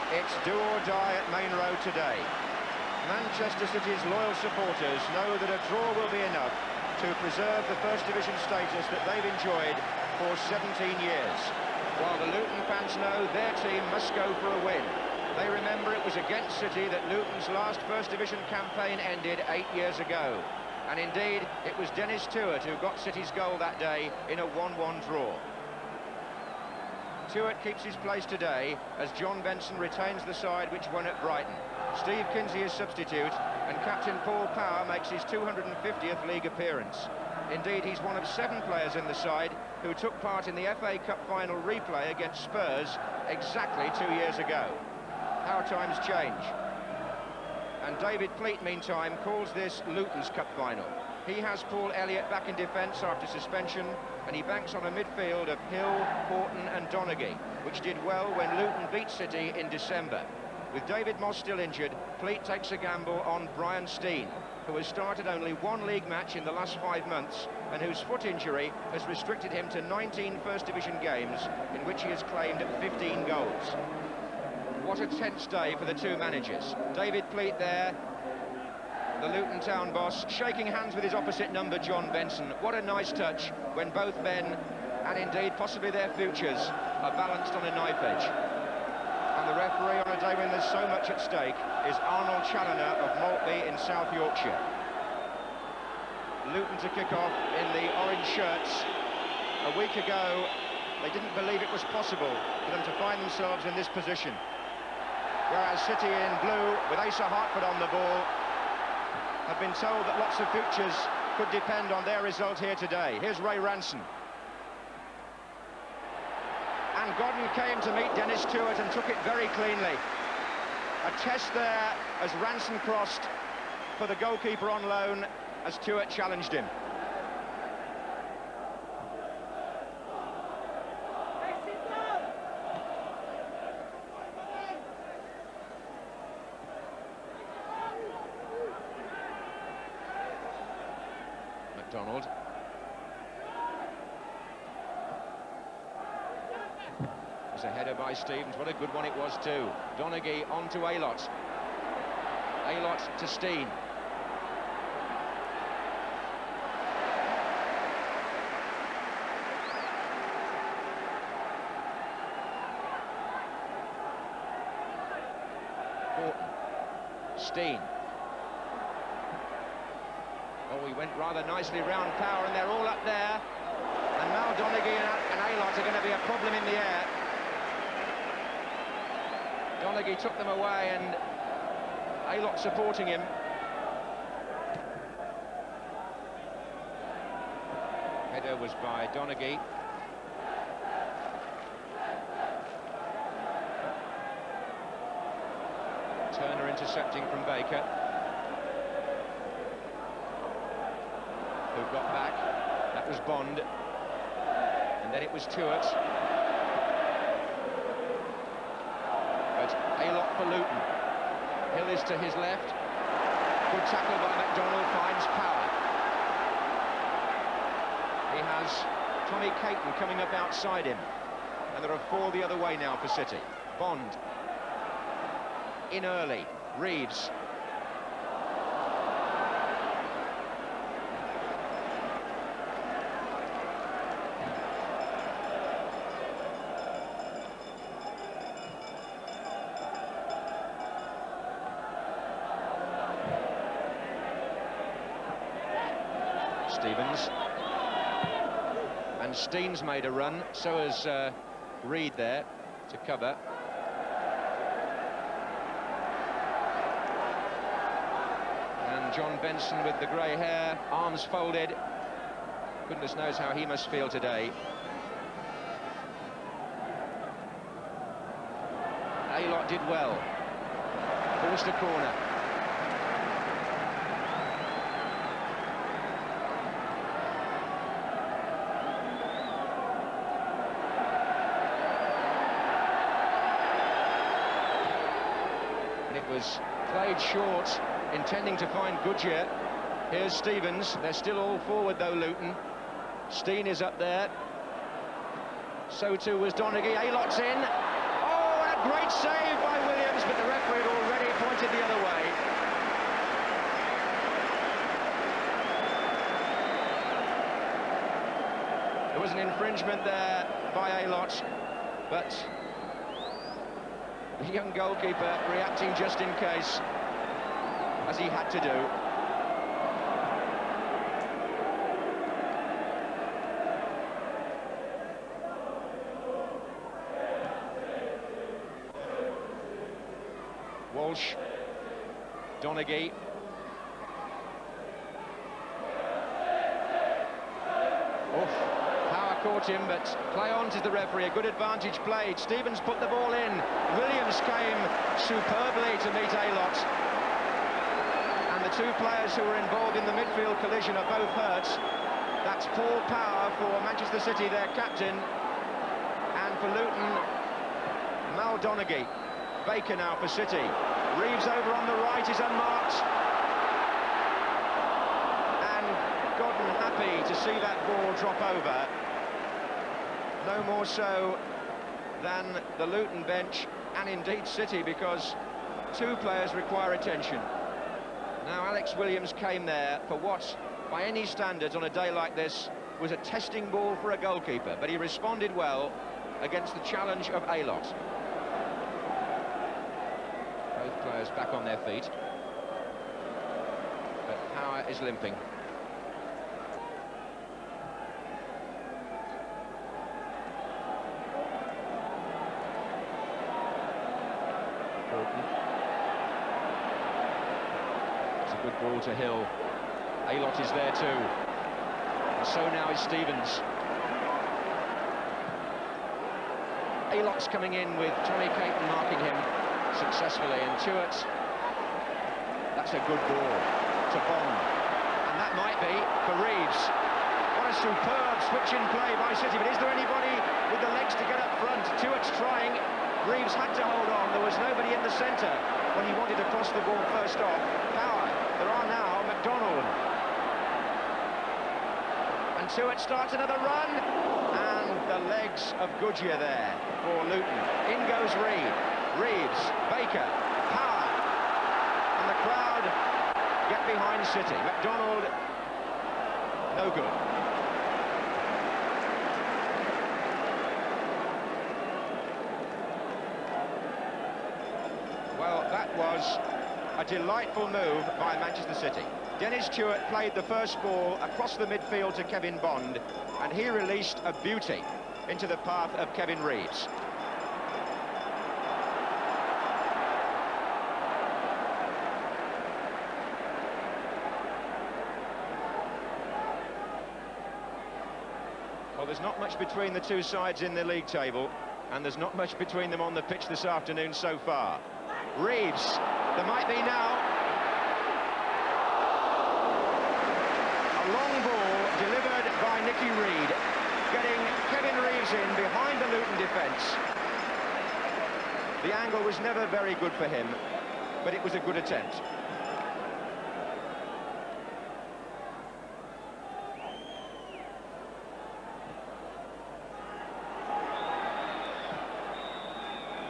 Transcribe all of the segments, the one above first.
It's do or die at Main Road today. Manchester City's loyal supporters know that a draw will be enough to preserve the First Division status that they've enjoyed for 17 years, while the Luton fans know their team must go for a win. They remember it was against City that Luton's last First Division campaign ended 8 years ago. And indeed, it was Dennis Tuart who got City's goal that day in a 1-1 draw. Tuart keeps his place today as John Benson retains the side which won at Brighton. Steve Kinsey is substitute, and captain Paul Power makes his 250th league appearance. Indeed, he's one of 7 players in the side who took part in the FA Cup final replay against Spurs exactly 2 years ago. How times change. And David Pleat, meantime, calls this Luton's Cup final. He has Paul Elliott back in defence after suspension, and he banks on a midfield of Hill, Horton and Donaghy, which did well when Luton beat City in December. With David Moss still injured, Pleat takes a gamble on Brian Steen, who has started only 1 league match in the last 5 months, and whose foot injury has restricted him to 19 First Division games, in which he has claimed 15 goals. What a tense day for the 2 managers. David Pleat there, the Luton Town boss, shaking hands with his opposite number, John Benson. What a nice touch when both men, and indeed possibly their futures, are balanced on a knife edge. And the referee on a day when there's so much at stake is Arnold Challoner of Maltby in South Yorkshire. Luton to kick off in the orange shirts. A week ago, they didn't believe it was possible for them to find themselves in this position. Whereas City in blue, with Asa Hartford on the ball, have been told that lots of futures could depend on their result here today. Here's Ray Ranson. And Godden came to meet Dennis Tuart and took it very cleanly. A test there as Ranson crossed for the goalkeeper on loan as Tuart challenged him. McDonald. There's a header by Stevens. What a good one it was too. Donaghy on to Aylott. Aylott to Steen. Horton. Steen. Oh, he went rather nicely round Power, and they're all up there. And now Donaghy and Aylott are going to be a problem in the air. Donaghy took them away, and Aylott supporting him. Header was by Donaghy. Turner intercepting from Baker. Who got back. That was Bond. And then it was Tuart. But Aylott for Luton. Hill is to his left. Good tackle by McDonald, finds Power. He has Tommy Caton coming up outside him. And there are 4 the other way now for City. Bond. In early. Reeves. Stevens. And Steen's made a run, so has Reed there to cover. And John Benson with the grey hair, arms folded. Goodness knows how he must feel today. Aylott did well. Forced a corner. Was played short, intending to find Goodyear. Here's Stevens. They're still all forward though, Luton. Steen is up there. So too was Donaghy. Aylott's in. Oh, and a great save by Williams, but the referee had already pointed the other way. There was an infringement there by Aylott, but the young goalkeeper reacting just in case, as he had to do. Walsh, Donaghy. Power caught him, but play on to the referee. A good advantage played. Stevens put the ball in. Williams came superbly to meet Aylott. And the two players who were involved in the midfield collision are both hurt. That's Paul Power for Manchester City, their captain. And for Luton, Mal Donaghy. Baker now for City. Reeves over on the right is unmarked. And Godden happy to see that ball drop over. No more so than the Luton bench, and indeed City, because two players require attention. Now Alex Williams came there for what, by any standards on a day like this, was a testing ball for a goalkeeper, but he responded well against the challenge of Aylott. Both players back on their feet, but Power is limping. It's a good ball to Hill. Aylott is there too, and so now is Stevens. Aylott's coming in with Tommy Caton marking him successfully, and Stewart, that's a good ball to Bond, and that might be for Reeves. What a superb switch in play by City, but is there anybody with the legs to get up front? Stewart's trying, Reeves had to hold on, there was nobody in the centre when he wanted to cross the ball first off. Power, there are now McDonald. And Stewart starts another run, and the legs of Goodyear there for Luton. In goes Reeves, Baker, Power, and the crowd get behind City. McDonald, no good. Well, that was a delightful move by Manchester City. Dennis Stewart played the first ball across the midfield to Kevin Bond, and he released a beauty into the path of Kevin Reeves. Well, there's not much between the two sides in the league table, and there's not much between them on the pitch this afternoon so far. Reeves, there might be now. A long ball delivered by Nicky Reed, getting Kevin Reeves in behind the Luton defence. The angle was never very good for him, but it was a good attempt.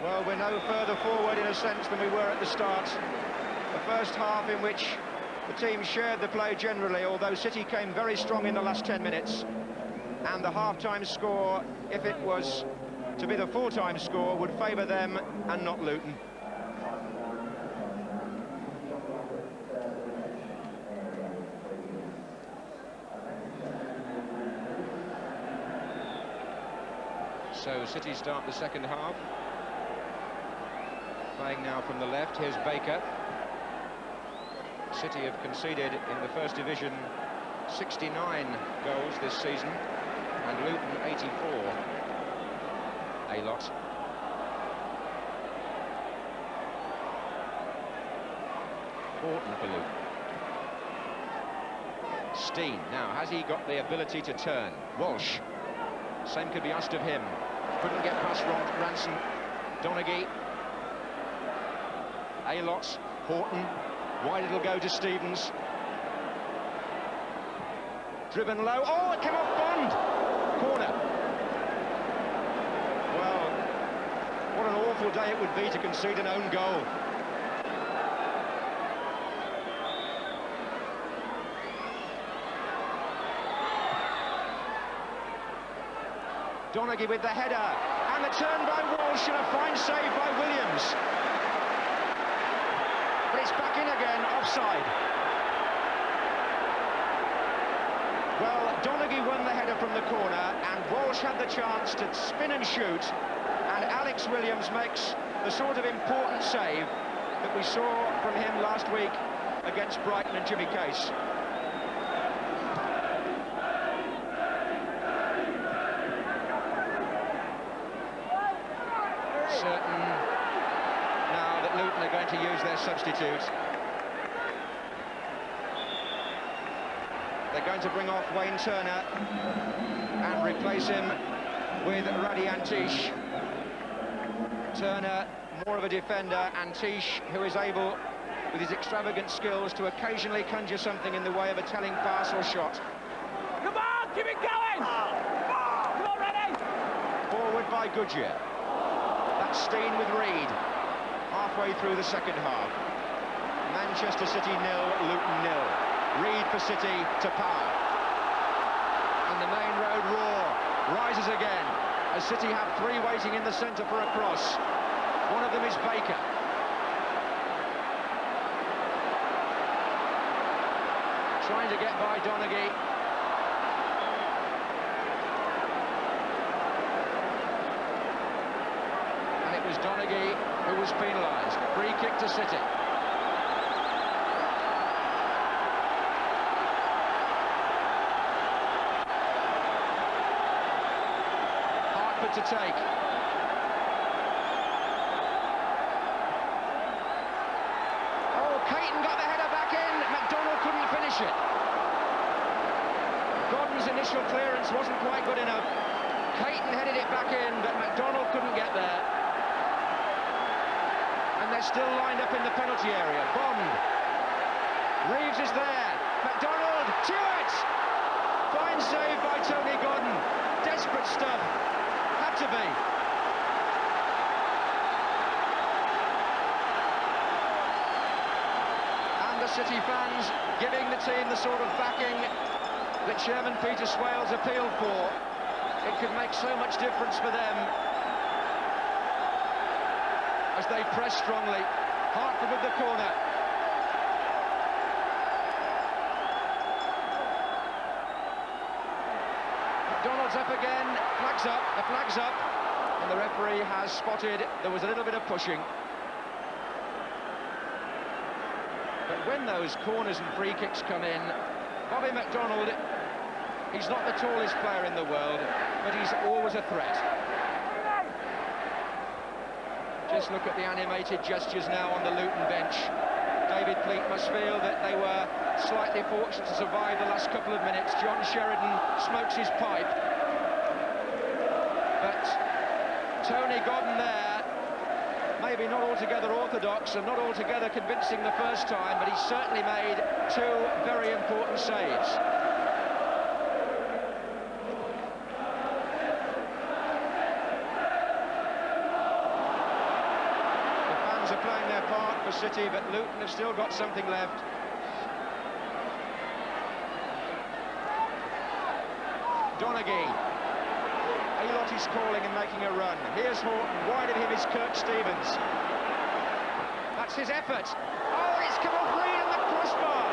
Well, we're no further forward in a sense than we were at the start. The first half in which the team shared the play generally, although City came very strong in the last 10 minutes. And the half-time score, if it was to be the full-time score, would favour them and not Luton. So City start the second half. Playing now from the left, here's Baker. City have conceded in the First Division 69 goals this season, and Luton 84. Aylott. Horton for Luton. Steen, now has he got the ability to turn? Walsh, same could be asked of him. Couldn't get past Ranson. Donaghy. Aylott, Horton, wide it'll go to Stevens. Driven low, oh, it came off Bond! Corner. Well, what an awful awful day it would be to concede an own goal. Donaghy with the header, and the turn by Walsh, and a fine save by Williams. But it's back in again, offside. Well, Donaghy won the header from the corner, and Walsh had the chance to spin and shoot, and Alex Williams makes the sort of important save that we saw from him last week against Brighton and Jimmy Case. Certain now that Luton are going to use their substitute. They're going to bring off Wayne Turner and replace him with Radi Antish. Turner, more of a defender, Antish, who is able, with his extravagant skills, to occasionally conjure something in the way of a telling pass or shot. Come on, keep it going! Come on, ready! Forward by Goodyear. That's Steen with Reed, halfway through the second half. Manchester City 0, Luton 0. Reed for City to Power. And the main road roar rises again as City have three waiting in the centre for a cross. One of them is Baker. Trying to get by Donaghy. And it was Donaghy who was penalised. Free kick to City. To take. Oh, Caton got the header back in. McDonald couldn't finish it. Godden's initial clearance wasn't quite good enough. Caton headed it back in, but McDonald couldn't get there. And they're still lined up in the penalty area. Bond. Reeves is there. McDonald. Stewart. Fine save by Tony Godden. Desperate stuff. To be. And the City fans giving the team the sort of backing that Chairman Peter Swales appealed for. It could make so much difference for them as they press strongly. Hartford with the corner. McDonald's up again, flags up, the flag's up, and the referee has spotted there was a little bit of pushing. But when those corners and free kicks come in, Bobby McDonald, he's not the tallest player in the world, but he's always a threat. Just look at the animated gestures now on the Luton bench. David Pleat must feel that they were slightly fortunate to survive the last couple of minutes. John Sheridan smokes his pipe. But Tony Godden there, maybe not altogether orthodox and not altogether convincing the first time, but he certainly made two very important saves. Are playing their part for City, but Luton have still got something left. Donaghy. Elot is calling and making a run. Here's Horton. Wide of him is Kirk Stevens. That's his effort. Oh, it's come off Reed on the crossbar.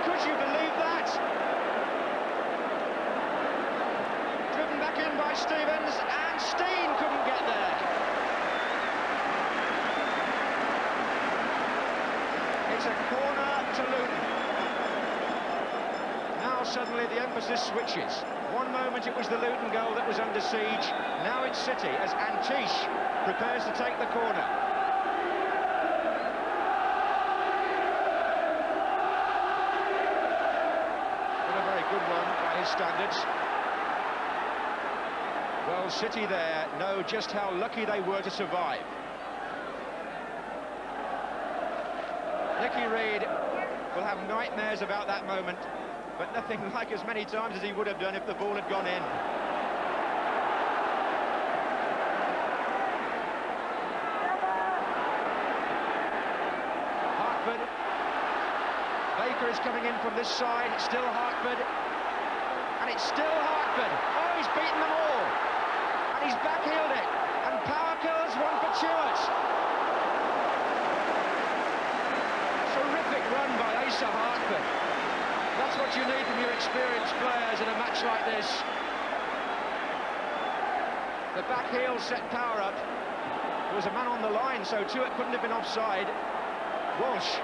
Could you believe that? Driven back in by Stevens, and Steen couldn't get there. It's a corner to Luton. Now suddenly the emphasis switches. One moment it was the Luton goal that was under siege. Now it's City as Antish prepares to take the corner. Not a very good one by his standards. Well, City there know just how lucky they were to survive. Nicky Reed will have nightmares about that moment, but nothing like as many times as he would have done if the ball had gone in. is coming in from this side. It's still Hartford. And it's still Hartford. Oh, he's beaten them all. And he's backheeled it. And Power curls one for Chewett. Terrific run by Asa Hartford. That's what you need from your experienced players in a match like this. The back heel set Power up. There was a man on the line, so Chewett couldn't have been offside. Walsh.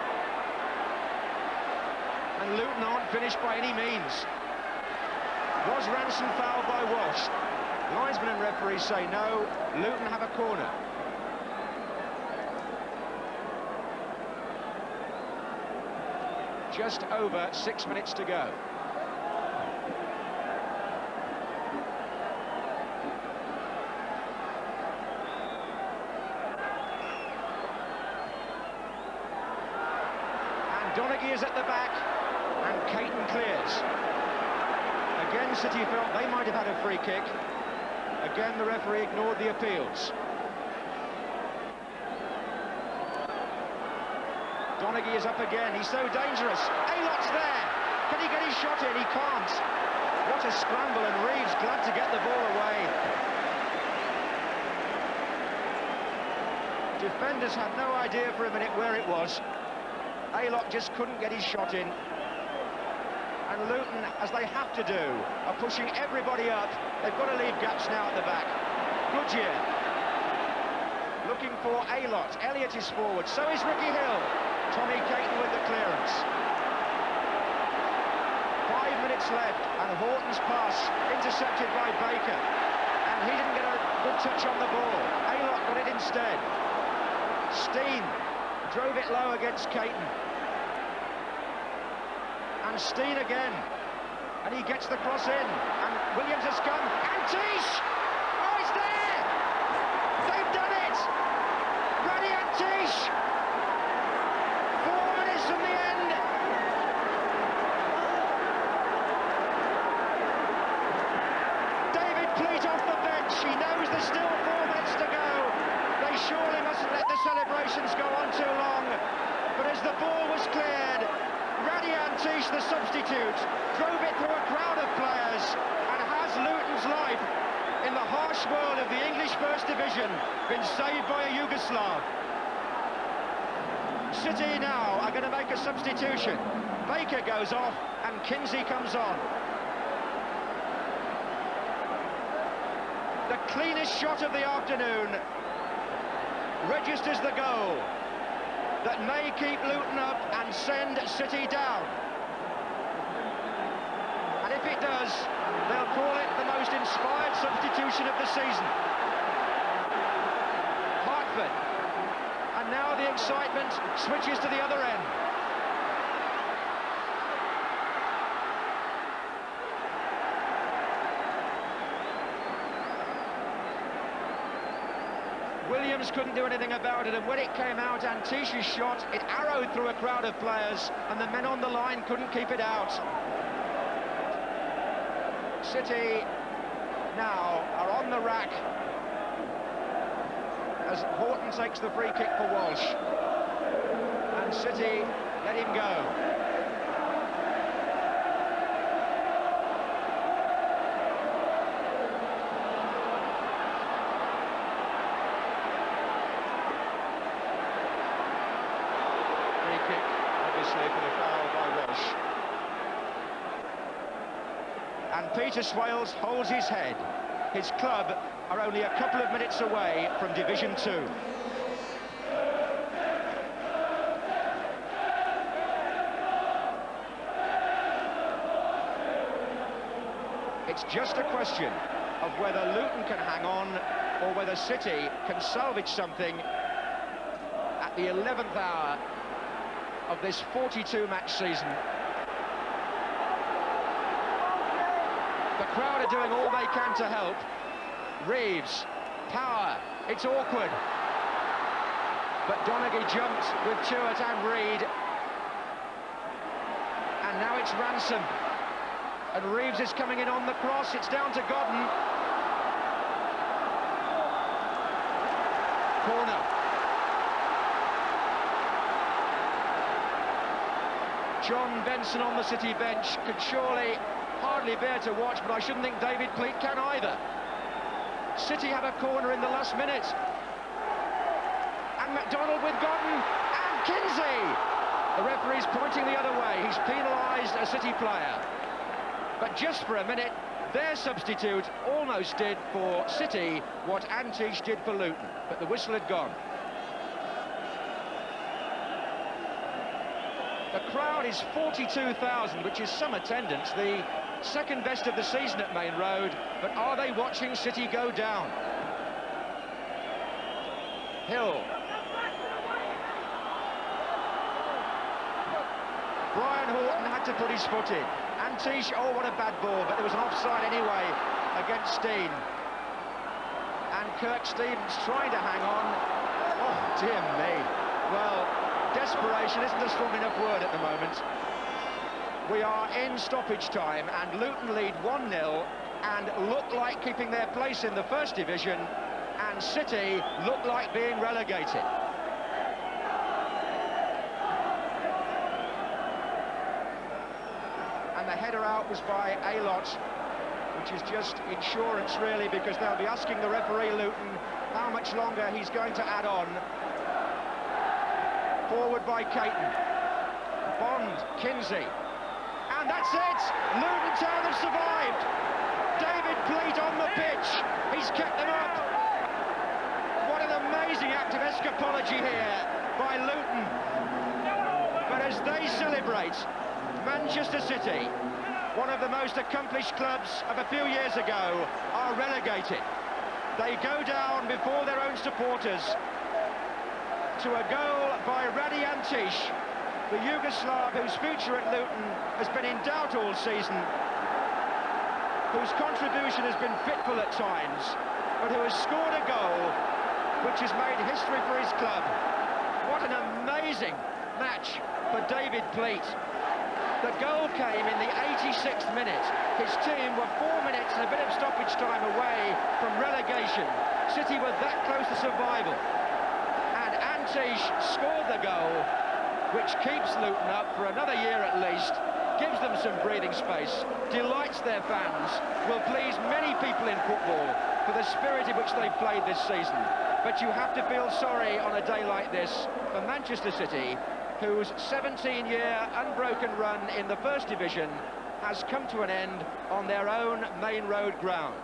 And Luton aren't finished by any means. Was Ransom fouled by Walsh? Linesman and referees say no. Luton have a corner. Just over 6 minutes to go. And Donaghy is at the back, and Caton clears. Again, City felt they might have had a free kick. Again, the referee ignored the appeals. Donaghy is up again, he's so dangerous. Aylot's there, can he get his shot in? He can't. What a scramble, and Reeves glad to get the ball away. Defenders had no idea for a minute where it was. Aylott just couldn't get his shot in. And Luton, as they have to do, are pushing everybody up. They've got to leave gaps now at the back. Goodyear looking for Aylott. Elliott is forward, so is Ricky Hill. Tommy Caton with the clearance. 5 minutes left, and Horton's pass intercepted by Baker. And he didn't get a good touch on the ball. Aylott got it instead. Steen drove it low against Caton. And Steen again. And he gets the cross in. And Williams has come. And Tish! Oh, it's there! They've done it! Ruddy and Tish! 4 minutes from the end. David Pleat off the bench. He knows there's still 4 minutes to go. They surely mustn't let the celebrations go on too long. But as the ball was cleared, Radian Tish, the substitute, drove it through a crowd of players and has Luton's life in the harsh world of the English First Division been saved by a Yugoslav. City now are going to make a substitution. Baker goes off and Kinsey comes on. The cleanest shot of the afternoon registers the goal that may keep Luton up and send City down. And if it does, they'll call it the most inspired substitution of the season. Hartford. And now the excitement switches to the other end. Williams couldn't do anything about it, and when it came out, Antish's shot, it arrowed through a crowd of players, and the men on the line couldn't keep it out. City now are on the rack as Horton takes the free kick for Walsh. And City let him go. And Peter Swales holds his head. His club are only a couple of minutes away from Division 2. It's just a question of whether Luton can hang on or whether City can salvage something at the 11th hour of this 42-match season. The crowd are doing all they can to help. Reeves, Power, it's awkward. But Donaghy jumped with Chewett and Reed. And now it's Ransom. And Reeves is coming in on the cross, it's down to Godden. Corner. John Benson on the City bench could surely hardly bear to watch, but I shouldn't think David Pleat can either. City have a corner in the last minute. And McDonald with Godden, and Kinsey! The referee's pointing the other way. He's penalised a City player. But just for a minute, their substitute almost did for City what Antish did for Luton, but the whistle had gone. The crowd is 42,000, which is some attendance, the second best of the season at Main Road, but are they watching City go down? Hill. Brian Horton had to put his foot in. Antish, oh, what a bad ball, but there was an offside anyway against Steen. And Kirk Stevens trying to hang on. Oh, dear me. Well, desperation isn't a strong enough word at the moment. We are in stoppage time, and Luton lead 1-0 and look like keeping their place in the First Division, and City look like being relegated. And the header out was by Aylott, which is just insurance really, because they'll be asking the referee, Luton, how much longer he's going to add on. Forward by Caton. Bond, Kinsey. And that's it! Luton Town have survived! David Pleat on the pitch. He's kept them up. What an amazing act of escapology here by Luton. But as they celebrate, Manchester City, one of the most accomplished clubs of a few years ago, are relegated. They go down before their own supporters to a goal by Radi Antish, the Yugoslav whose future at Luton has been in doubt all season, whose contribution has been fitful at times, but who has scored a goal which has made history for his club. What an amazing match for David Pleat. The goal came in the 86th minute. His team were 4 minutes and a bit of stoppage time away from relegation. City were that close to survival. And Antish scored the goal, which keeps Luton up for another year at least, gives them some breathing space, delights their fans, will please many people in football for the spirit in which they've played this season. But you have to feel sorry on a day like this for Manchester City, whose 17-year unbroken run in the First Division has come to an end on their own Main Road ground.